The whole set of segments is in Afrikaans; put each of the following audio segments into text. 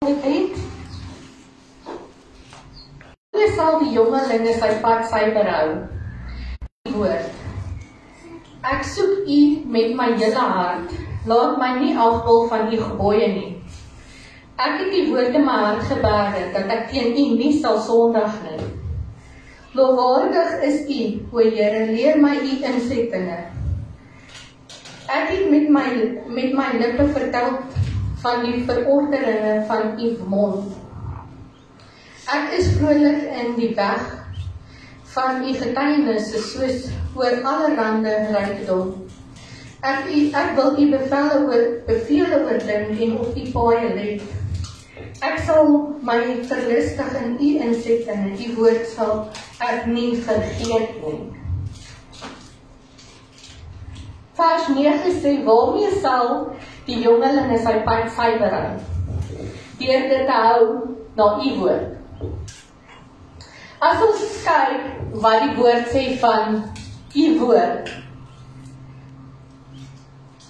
het. Hoe sal die jongelinge sy pad suiwer hou? Die woord. Ek soek u met my hele hart, laat my nie afval van u gebooie nie. Ek het die woord in my hart geberg, dat ek teen u nie sal sondig nie. Lofwaardig is u, o Here, leer my u insettinge. Ek het met my lippe vertel van die verordeninge van u mond. Ek is vrolik in die weg van u getuienisse, soos oor allerhande rykdom. Ek wil u bevele oordink en op die paaie let. Ek sal my verlustig in u insettinge, die woord sal ek nie vergeet nie. Vers 9 sê, waarmee sal die jongelinge sy pad suiwer hou? Deur dit te hou na u woord. As ons kyk wat die woord sê van u woord,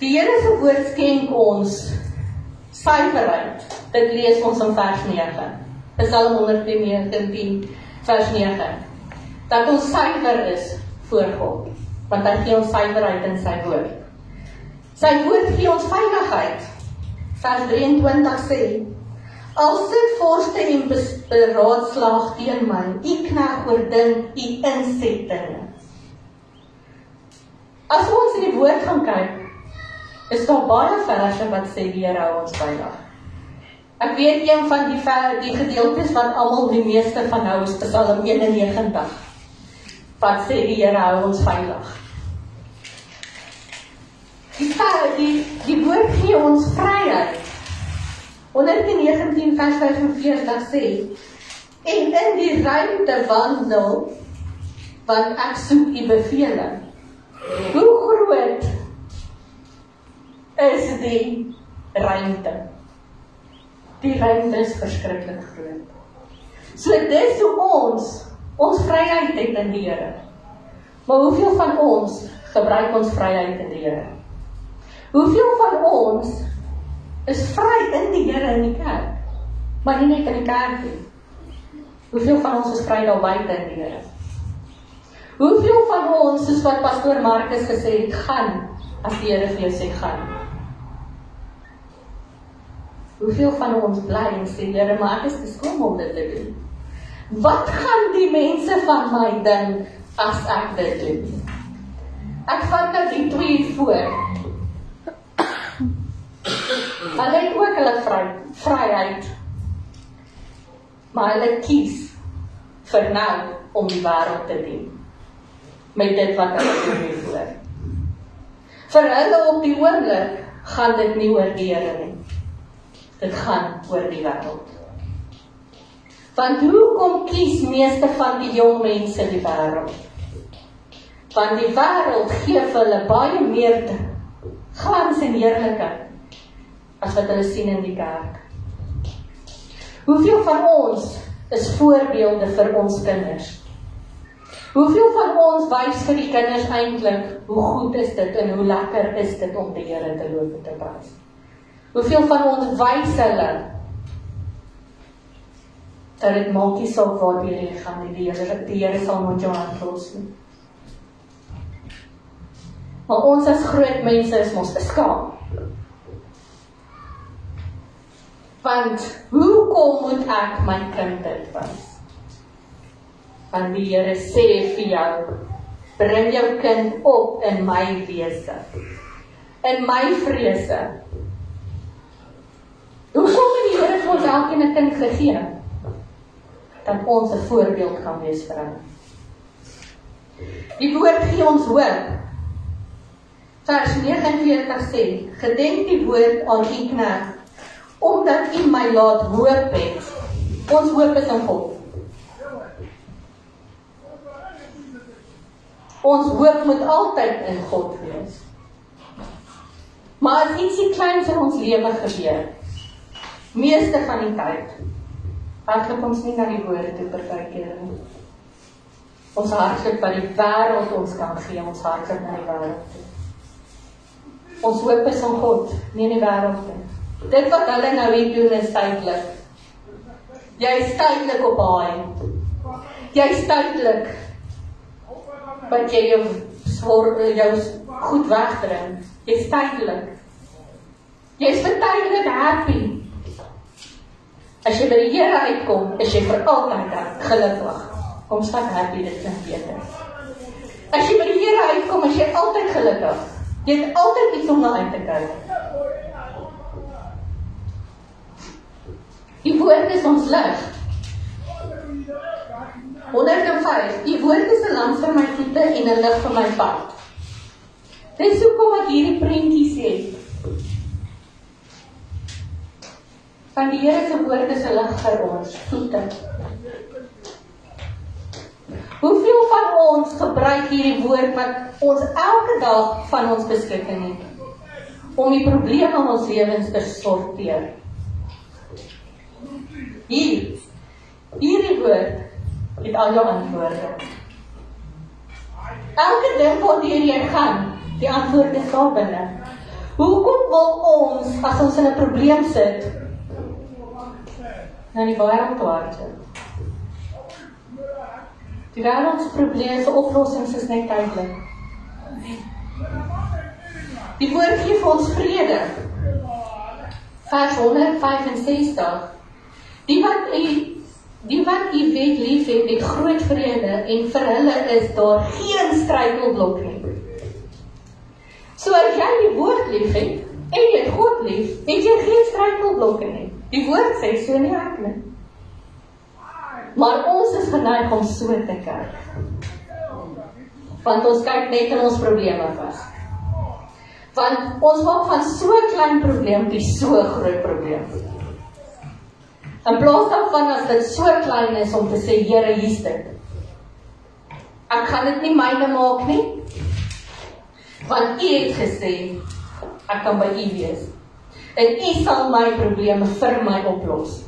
die Here se woord skenk ons suiwerheid. Dit lees ons in vers 9. Psalm 119 vers 9. Dat ons suiwer is voor God, want hy gee ons suiwerheid in sy woord. Sy woord gee ons veiligheid. Vers 23 sê, al sit vorste en beraadslaag teen my, u knegt oordink u insettinge. As ons in die woord gaan kyk, is daar baie verse wat sê die Here hou ons veilig. Ek weet een van die gedeeltes wat almal die meeste van hou is Psalm 91, wat sê die Here hou ons veilig. Die woord gee ons vryheid. 119 vers 45 sê, en in die ruimte wandel, want ek soek u beveling. Hoe groot is die ruimte? Die ruimte is verskriklik groot. So dis hoe ons vryheid het in die Here. Maar hoeveel van ons gebruik ons vryheid in die Here? Hoeveel van ons is vry in die Here in die kerk, maar nie net in die kerk nie? Hoeveel van ons is vry daar buite in die Here? Hoeveel van ons, soos wat pastoor Marcus gesê het, gaan as die Here vir jou sê gaan? Hoeveel van ons bly en sê, Here, maar ek is te skoon om dit te doen? Wat gaan die mense van my dink as ek dit doen? Ek vat nou die twee voor. Hulle het ook hulle vryheid, maar hulle kies vir nou om die wêreld te dien, met dit wat hulle doen hiervoor. Vir hulle op die oomblik gaan dit nie oor die Here nie. Dit gaan oor die wêreld. Want hoekom kies meeste van die jong mense die wêreld? Want die wêreld gee vir hulle baie meer glans en heerlikheid as wat hulle sien in die kerk. Hoeveel van ons is voorbeelde vir ons kinders? Hoeveel van ons wys vir die kinders eintlik hoe goed is dit en hoe lekker is dit om die Here te loof en te prys? Hoeveel van ons wys hulle dat dit maak nie saak waar jy gaan nie, die Here sal nooit jou hand los nie. Maar ons as groot mense is ons beskaam. Want hoekom moet ek my kind dit wys? Want die Here sê vir jou, bring jou kind op in my wese, in my vrese. Hoekom het die Here vir ons elkeen 'n kind gegee? Dat ons 'n voorbeeld kan wees vir hom. Die woord gee ons hoop. Vers 49 sê, gedenk die woord aan u knegt, omdat u my laat hoop het. Ons hoop is in God. Ons hoop moet altyd in God wees. Maar as ietsie kleins in ons lewe gebeur, meeste van die tyd, hardloop ons nie na die woorde toe partykeer nie. Ons hardloop wat die wêreld ons kan gee, ons hardloop na die wêreld toe. Ons hoop is in God, nie in die wêreld nie. Dit wat hulle nou hier doen is tydelik. Jy is tydelik op haai. Jy is tydelik wat jy jou goed wegdring. Jy is tydelik. Jy is vir tydelik happy. As jy by die Here uitkom, is jy vir altyd gelukkig. Kom stap happy, dit klink beter. As jy by die Here uitkom, is jy altyd gelukkig. Jy het altyd iets om na uit te kyk. Die woord is ons lig. 105. Die woord is 'n lamp vir my voete en 'n lig vir my pad. Dis hoekom ek hierdie prentjies het. Van die Here se woord is 'n lig vir ons voete. Hoeveel van ons gebruik hierdie woord wat ons elke dag van ons beskikking het, om die probleme in ons lewens te sorteer? Hierdie woord het al jou antwoorde. Elke ding waardeur jy gaan, die antwoord is daar binne. Hoekom wil ons, as ons in 'n probleem sit, na die wêreld toe hardloop? Die wêreld se probleme se oplossings is net tydelik. Die woord gee vir ons vrede. Vers 165. Die wat U wet lief het groot vrede en vir hulle is daar geen struikelblok nie. So as jy die woord lief het en jy het God lief, het jy geen struikelblokke nie. Die woord sê so nie ek nie. Maar ons is geneig om so te kyk. Want ons kyk net in ons probleme vas. Want ons maak van so 'n klein probleempie so 'n groot probleem. In plaas daarvan as dit so klein is om te sê, Here, hier's dit. Ek gaan dit nie myne maak nie, want U het gesê, ek kan by U wees. En U sal my probleme vir my oplos.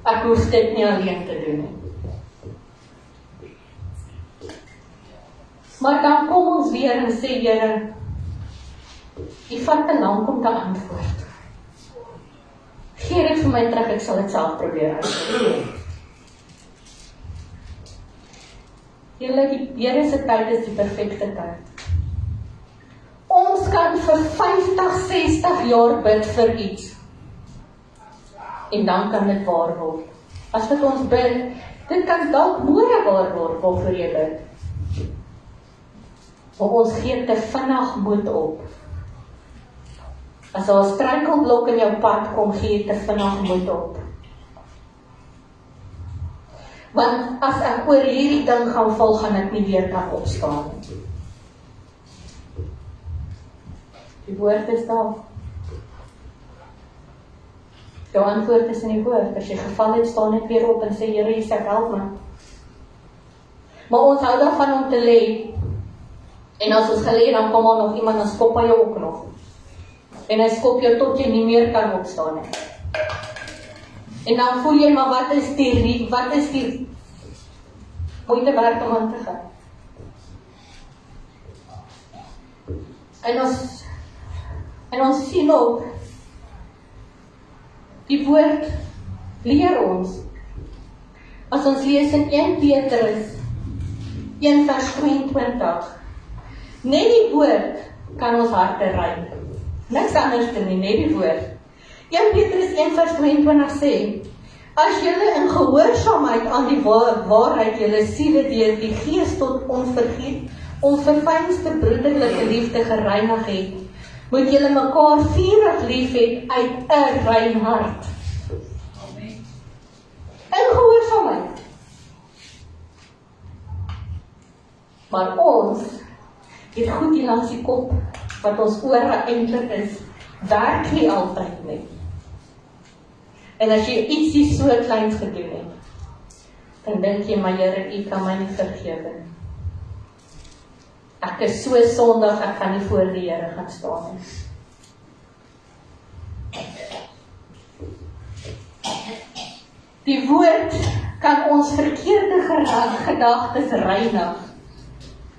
Ek hoef dit nie alleen te doen nie. Maar dan kom ons weer en sê, Here, U vat te lank om te antwoord. Gee dit vir my terug, ek sal dit self probeer uitvoer. Julle, die Here se tyd is die perfekte tyd. Ons kan vir 50, 60 jaar bid vir iets. En dan kan dit waar word. As wat ons bid, dit kan dalk môre waar word, waarvoor jy bid. Maar ons gee te vinnig moed op. As daar 'n struikelblok in jou pad kom, gee jy te vinnig moed op. Want as ek oor hierdie ding gaan val, gaan ek nie weer kan opstaan nie. Die woord is daar. Jou antwoord is in die woord. As jy geval het, staan net weer op en sê, Here, Jesus, help my. Maar ons hou daarvan om te lê. En as ons gelê, dan kom daar nog iemand en skop hy jou ook nog. En hy skop jou tot jy nie meer kan opstaan nie. En dan voel jy, maar wat is die moeite werd om aan te gaan? En ons sien ook, die woord leer ons. As ons lees in 1 Petrus 1 vers 22, net die woord kan ons harte rein. Niks anders te nie, net die woord. 1 Petrus 1 vers 22 sê, as julle in gehoorsaamheid aan die waarheid julle siele deur die Gees tot onverfynste broederlike liefde gereinig het, moet julle mekaar vurig lief hê uit 'n rein hart. Amen. In gehoorsaamheid. Maar ons het goed hier langs die kop, wat ons ore eintlik is, werk nie altyd nie. En as jy ietsie so kleins gedoen het, dan dink jy, maar Here, U kan my nie vergewe nie. Ek is so sondig, ek kan nie voor die Here gaan staan nie. Die woord kan ons verkeerde gedagtes reinig.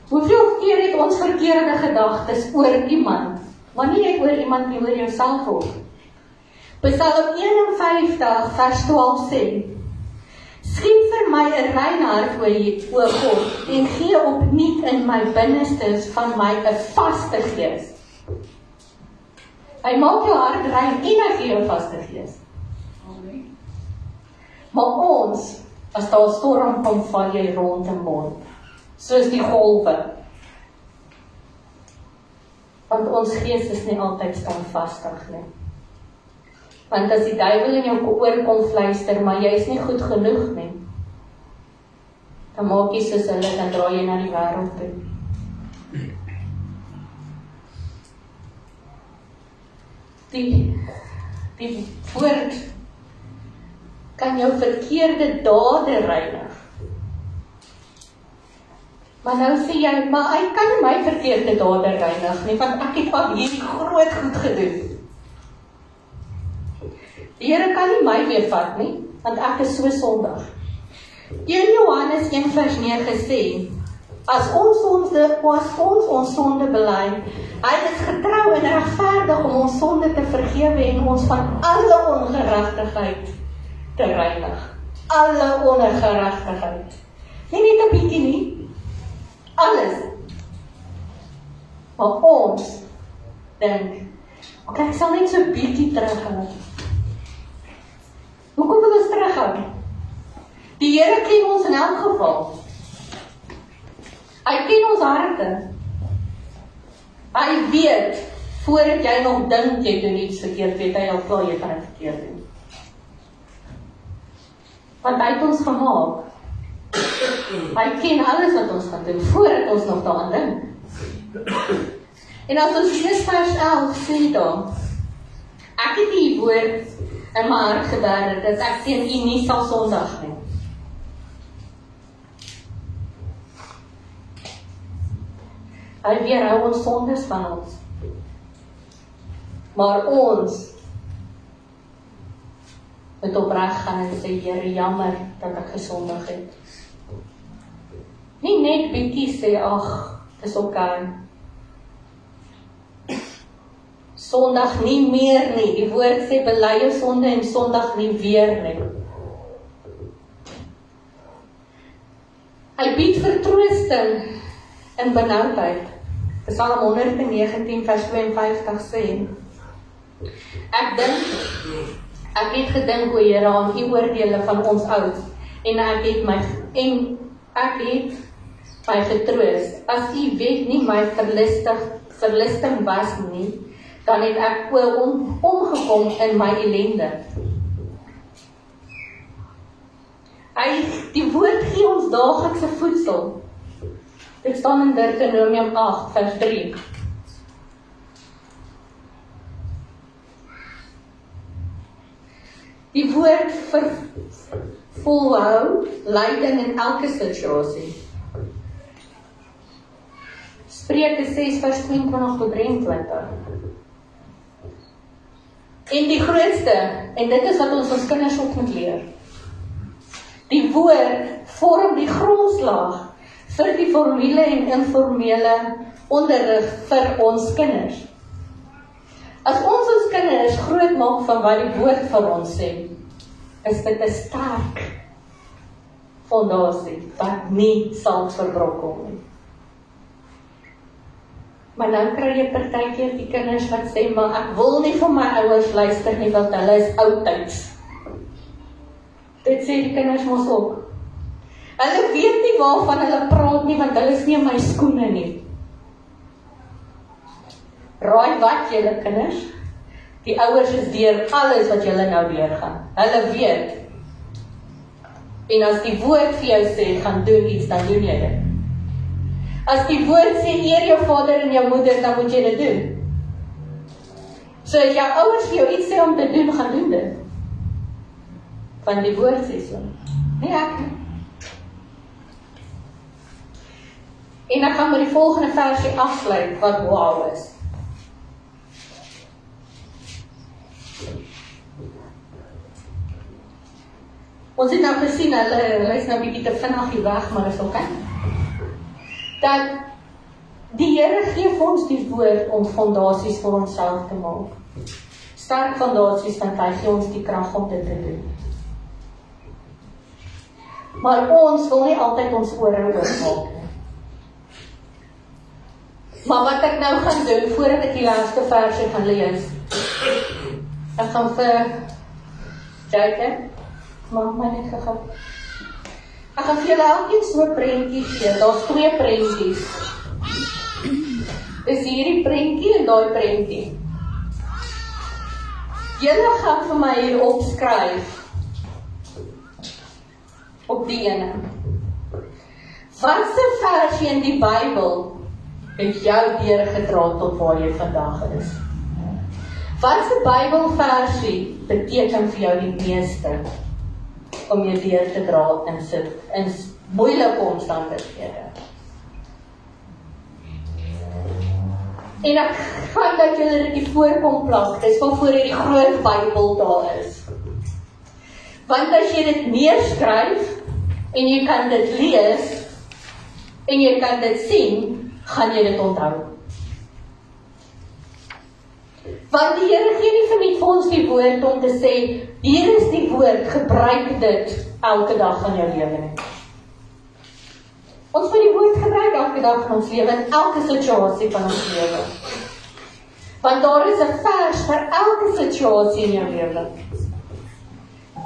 Hoeveel keer het ons verkeerde gedagtes oor iemand? Wanneer jy oor iemand nie oor jouself ook. Psalm 51 vers 12 sê, Skep vir my 'n rein hart, o God, en gee opnuut in my binnestes van my 'n vaste gees. Hy maak jou hart rein en hy gee jou 'n vaste gees. Amen. Maar ons, as daar 'n storm kom, val jy rond en rond, soos die golwe. Want ons gees is nie altyd standvastig nie. Want as die duiwel in jou oor kom fluister, maar jy is nie goed genoeg nie, dan maak jy soos hulle, dan draai jy na die wêreld toe. Die woord kan jou verkeerde dade reinig. Maar nou sê jy, maar hy kan nie my verkeerde dade reinig nie, want ek het al hierdie groot goed gedoen. Die Here kan nie my weer vat nie, want ek is so sondig. 1 Johannes 1 vers 9 sê, as ons sonde bely, hy is getrou en regverdig om ons sonde te vergewe en ons van alle ongeregtigheid te reinig. Alle ongeregtigheid. Nie net 'n bietjie nie, alles. Maar ons dink, ok, ek sal net so 'n bietjie terughou. Hoekom wil ons terughou? Die Here ken ons in elk geval. Hy ken ons harte. Hy weet, voordat jy nog dink jy doen iets verkeerd, weet hy al klaar jy gaan dit verkeerd doen. Want hy het ons gemaak. Hy ken alles wat ons gaan doen, voordat ons nog daaraan dink. En as ons lees vers 11 sê dan, ek het die woord in my hart geberg, dat ek teen u nie sal sondig nie. Hy weerhou ons sondes van ons. Maar ons moet opreg gaan en sê, Here, jammer dat ek gesondig het. Nie net bietjie sê, ag, dis oké. Sondag nie meer nie. Die woord sê, bely jou sonde en sondag nie weer nie. Hy bied vertroosting in benoudheid. Psalm 119 vers 52 sê, ek het gedink, o Here, aan u oordeele van ons oud, en ek het my getroos. As u wet nie my verlusting was nie, dan het ek omgekom in my ellende. Die woord gee ons daaglikse voedsel. Dit staan in Deuteronomium 8 vers 3. Die woord volhou lyding in elke situasie. Spreuke 6 vers 22 tot 23. En die grootste, en dit is wat ons kinders ook moet leer. Die woord vorm die grondslag vir die formele en informele onderrig vir ons kinders. As ons kinders groot maak van wat die woord vir ons sê, is dit 'n sterk fondasie wat nie sal verbrokel nie. Maar dan kry jy partykeer die kinders wat sê, maar ek wil nie vir my ouers luister nie, want hulle is oudtyds. Dit sê die kinders mos ook. Hulle weet nie waarvan hulle praat nie, want hulle is nie in my skoene nie. Raai wat, julle kinders? Die ouers is deur alles wat julle nou deurgaan. Hulle weet. En as die woord vir jou sê, gaan doen iets, dan doen jy dit. As die woord sê, eer jou vader en jou moeder, dan moet jy dit doen. So as jou ouers vir jou iets sê om te doen, gaan doen dit. Want die woord sê so. Nee, ek nie. En ek gaan met die volgende versie afsluit, wat wow is. Ons het nou gesien, hulle is nou bietjie te vinnig hier weg, maar is oké. Dat die Here gee vir ons die woord om fondasies vir onsself te maak. Sterk fondasies, want hy gee ons die krag om dit te doen. Maar ons wil nie altyd ons ore oormaak nie. Maar wat ek nou gaan doen, voordat ek die laaste versie gaan lees, ek gaan vir Jacob, maak my net gegaan. Ek gaan vir julle elkeen so 'n prentjie gee, daar's 2 prentjies. Is hierdie prentjie en daai prentjie. Julle gaan vir my hier opskryf, op die ene. Watse versie in die Bybel het jou deurgedra tot waar jy vandag is? Watse Bybelversie beteken vir jou die meeste om jou deur te dra in moeilike omstandighede? En ek gaan dat julle dit die voorkom plak, dis waarvoor hierdie groot Bybel daar is. Want as jy dit neerskryf, en jy kan dit lees, en jy kan dit sien, gaan jy dit onthou. Want die Here gee nie vir net vir ons die woord om te sê, hier is die woord, gebruik dit elke dag van jou lewe nie. Ons moet die woord gebruik elke dag van ons lewe, in elke situasie van ons lewe. Want daar is 'n vers vir elke situasie in jou lewe.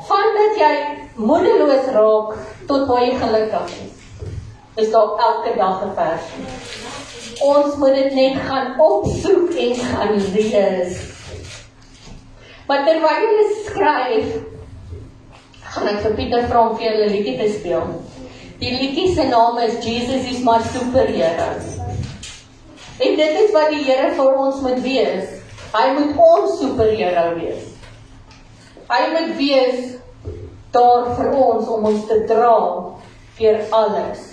Van dat jy moedeloos raak, tot waar jy gelukkig is daar elke dag 'n vers. Ons moet dit net gaan opsoek en gaan lees. Maar terwyl jy skryf, gaan ek vir Pieter vra om vir julle 'n liedjie te speel. Die liedjie se naam is Jesus is my superhero. En dit is wat die Here vir ons moet wees. Hy moet ons superhero wees. Hy moet wees daar vir ons om ons te dra deur alles.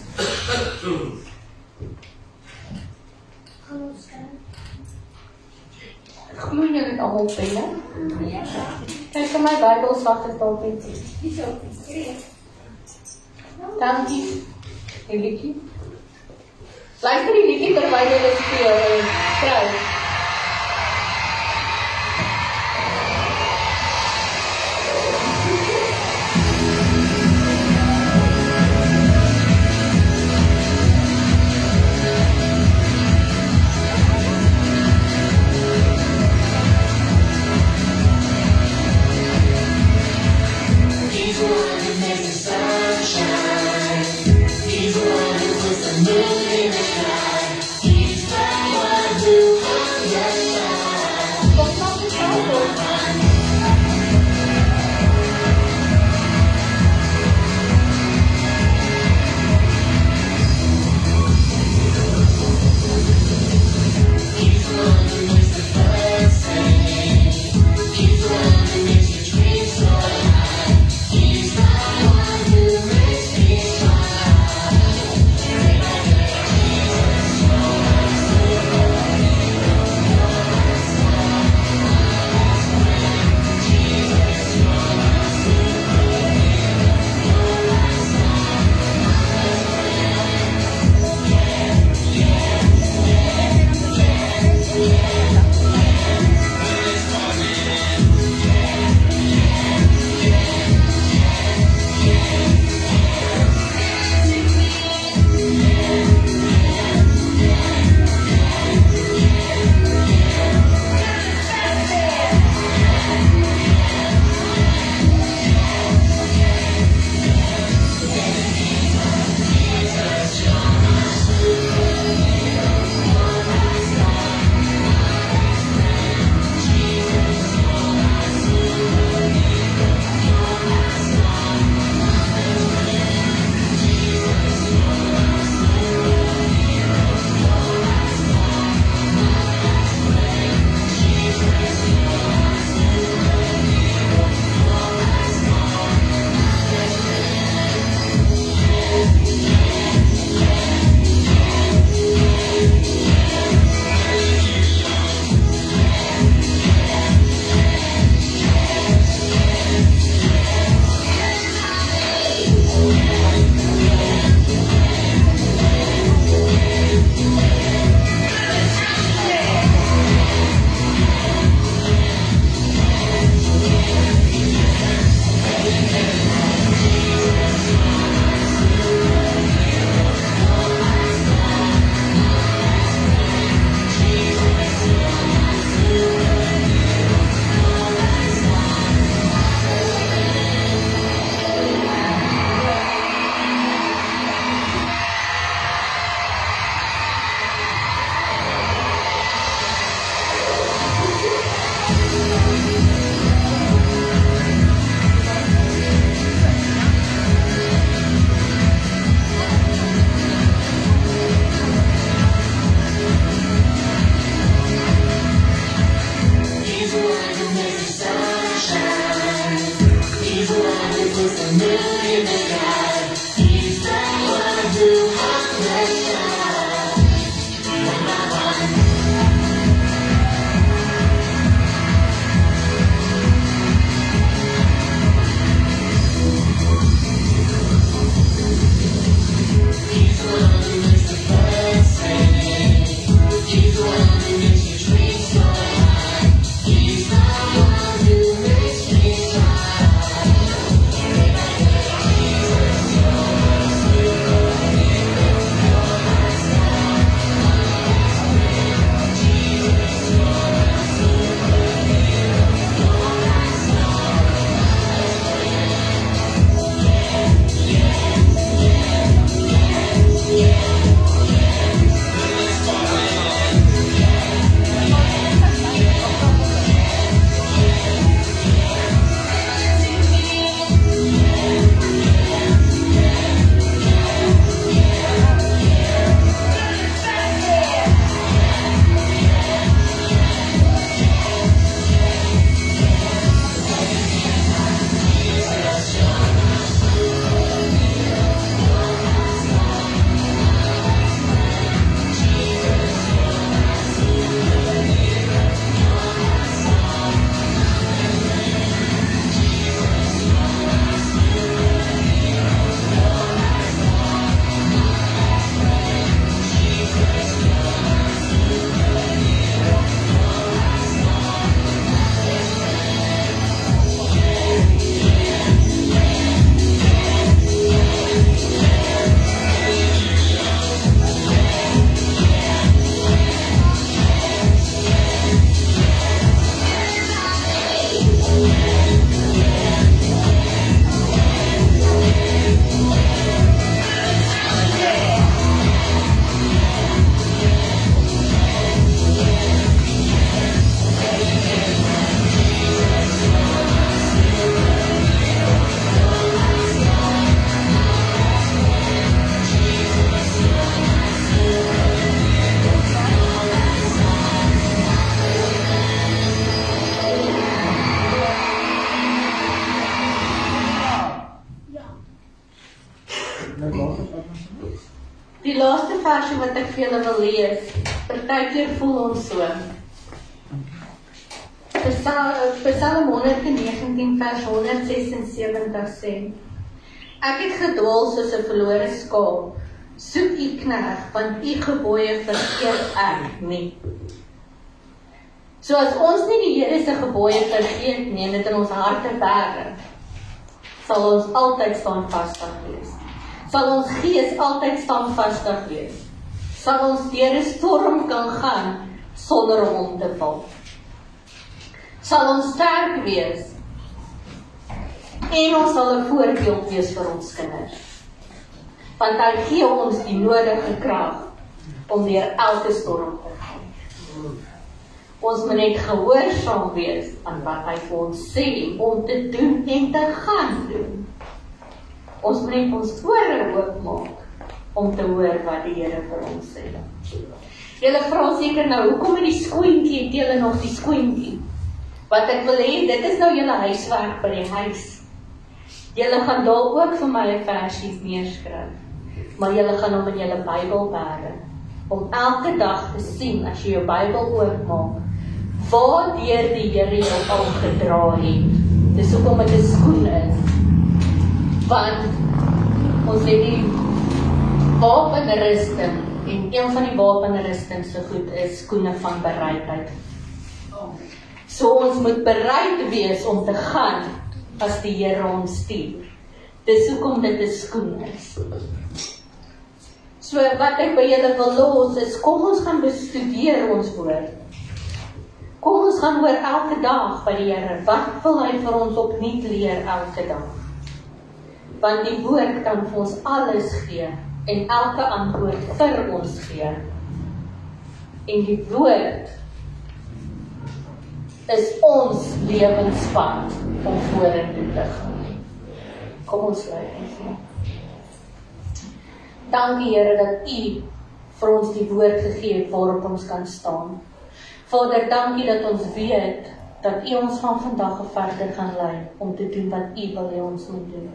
Glo jy dit almal penne? Ja. Kyk vir my Bybel sak het dalk net. Dis ook. Dankie. Die liedjie. Luister die liedjie terwyl jy dit speel en skryf. He's the one who Die laaste versie wat ek vir julle wil lees, partykeer voel ons so. Psalm 119 vers 176 sê, ek het gedwaal soos 'n verlore skaap, soek u knegt, want u gebooie vergeet ek nie. So as ons nie die Here se gebooie vergeet nie, en dit in ons harte bære, sal ons altyd standvastig wees. Sal ons gees altyd standvastig wees. Sal ons deur 'n storm kan gaan sonder om te val. Sal ons sterk wees en ons sal 'n voorbeeld wees vir ons kinders. Want hy gee ons die nodige krag om deur elke storm te gaan. Ons moet net gehoorsaam wees aan wat hy vir ons sê om te doen en te gaan doen. Ons moet net ons ore oopmaak om te hoor wat die Here vir ons sê. Julle vra seker nou, hoekom het die skoentjie, het julle nog die skoentjie? Wat ek wil hê, dit is nou julle huiswerk by die huis. Julle gaan daar ook vir my 'n versie neerskryf, maar julle gaan hom in julle Bybel bære, om elke dag te sien, as jy jou Bybel oopmaak, waardeur die Here jou al gedra het. Dis hoekom dit 'n skoen is. Want ons het die wapenrusting, en een van die wapenrusting so goed is skoene van bereidheid. So ons moet bereid wees om te gaan as die Here ons stuur. Dis hoekom dit 'n skoen is. So wat ek by julle wil los is, kom ons gaan bestudeer ons woord. Kom ons gaan hoor elke dag by die Here, wat wil hy vir ons opnuut leer elke dag? Want die woord kan vir ons alles gee, en elke antwoord vir ons gee. En die woord is ons lewenspad om vorentoe te gaan. Kom ons sluit ons. Dankie Here dat U vir ons die woord gegee het waarop ons kan staan. Vader, dankie dat ons weet dat U ons van vandag af verder gaan lei om te doen wat U wil hê ons moet doen.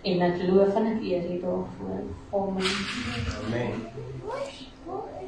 En ek loof en ek eer U daarvoor. Amen. Amen.